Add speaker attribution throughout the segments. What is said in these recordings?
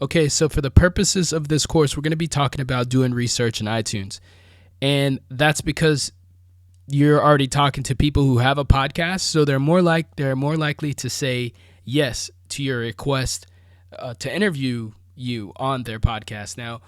Speaker 1: Okay, so for the purposes of this course, we're going to be talking about doing research in iTunes. And that's because you're already talking to people who have a podcast, so they're more likely to say yes to your request to interview you on their podcast. Now,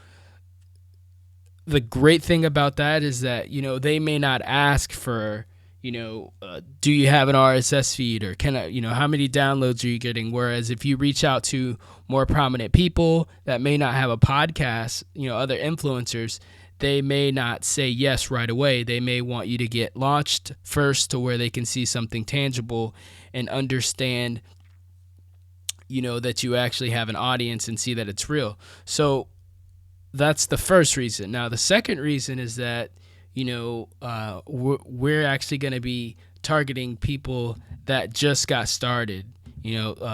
Speaker 1: the great thing about that is that they may not ask for do you have an RSS feed, or can I, how many downloads are you getting? Whereas if you reach out to more prominent people that may not have a podcast, other influencers, they may not say yes right away. They may want you to get launched first to where they can see something tangible and understand, that you actually have an audience and see that it's real. So that's the first reason. Now, the second reason is that, we're actually going to be targeting people that just got started.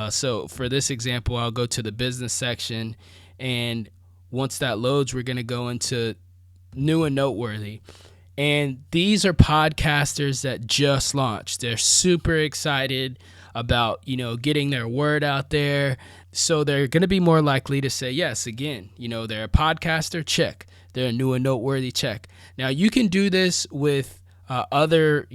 Speaker 1: So for this example, I'll go to the business section, and once that loads, we're going to go into new and noteworthy. And these are podcasters that just launched. They're super excited about, getting their word out there. So they're going to be more likely to say yes. Again, they're a podcaster, check. They're a new and noteworthy, check. Now, you can do this with other,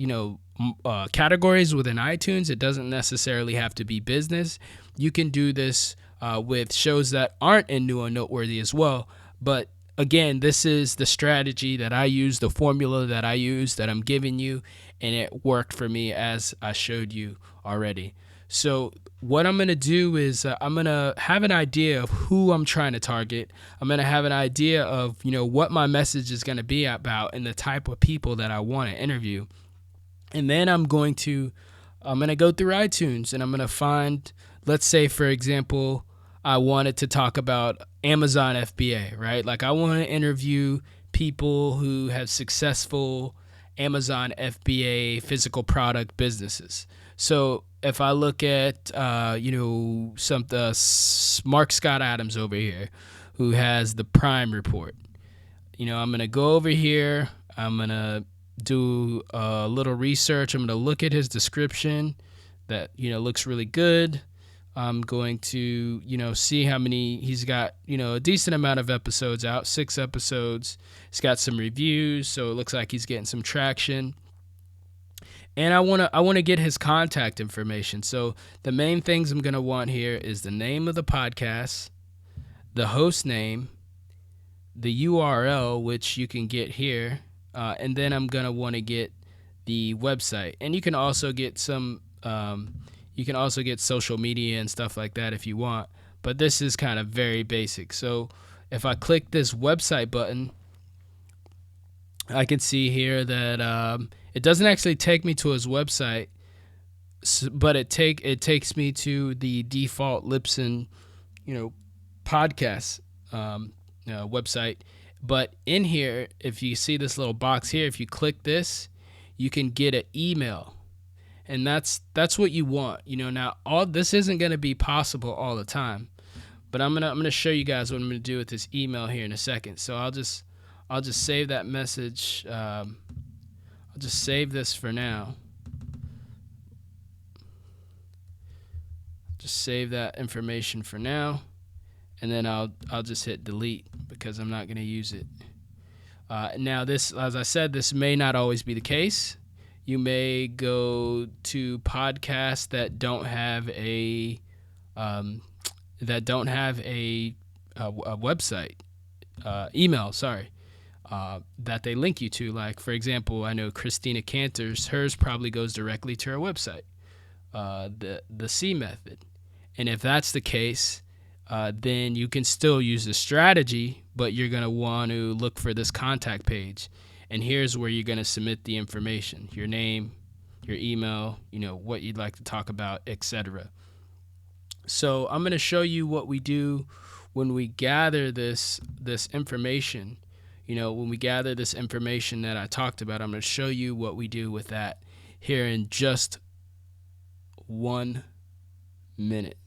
Speaker 1: categories within iTunes. It doesn't necessarily have to be business. You can do this with shows that aren't in new and noteworthy as well. But again, this is the strategy that I use, the formula that I use, that I'm giving you, and it worked for me as I showed you already. So what I'm going to do is I'm going to have an idea of who I'm trying to target. I'm going to have an idea of, what my message is going to be about and the type of people that I want to interview. And then I'm going to go through iTunes, and I'm going to find, let's say, for example, I wanted to talk about Amazon FBA, right? Like, I want to interview people who have successful Amazon FBA physical product businesses. So if I look at, Mark Scott Adams over here, who has the Prime Report, I'm going to go over here. I'm going to do a little research. I'm going to look at his description that, looks really good. I'm going to, see how many he's got, a decent amount of episodes out, 6 episodes. He's got some reviews, so it looks like he's getting some traction. And I want to get his contact information. So the main things I'm going to want here is the name of the podcast, the host name, the URL, which you can get here, and then I'm going to want to get the website. And you can also get some social media and stuff like that if you want, but this is kind of very basic. So if I click this website button, I can see here that it doesn't actually take me to his website, but it takes me to the default Libsyn, podcast website. But in here, if you see this little box here, if you click this, you can get an email. And that's what you want. Now all this isn't going to be possible all the time, but I'm gonna show you guys what I'm gonna do with this email here in a second. So I'll just save that message. I'll just save this for now. Just save that information for now, and then I'll just hit delete because I'm not gonna use it. Now this, as I said, this may not always be the case. You may go to podcasts that don't have a website, email. Sorry, that they link you to. Like, for example, I know Christina Cantor's, hers probably goes directly to her website, the C method. And if that's the case, then you can still use the strategy, but you're gonna want to look for this contact page. And here's where you're going to submit the information, your name, your email, what you'd like to talk about, etc. So I'm going to show you what we do when we gather this information. When we gather this information that I talked about, I'm going to show you what we do with that here in just 1 minute.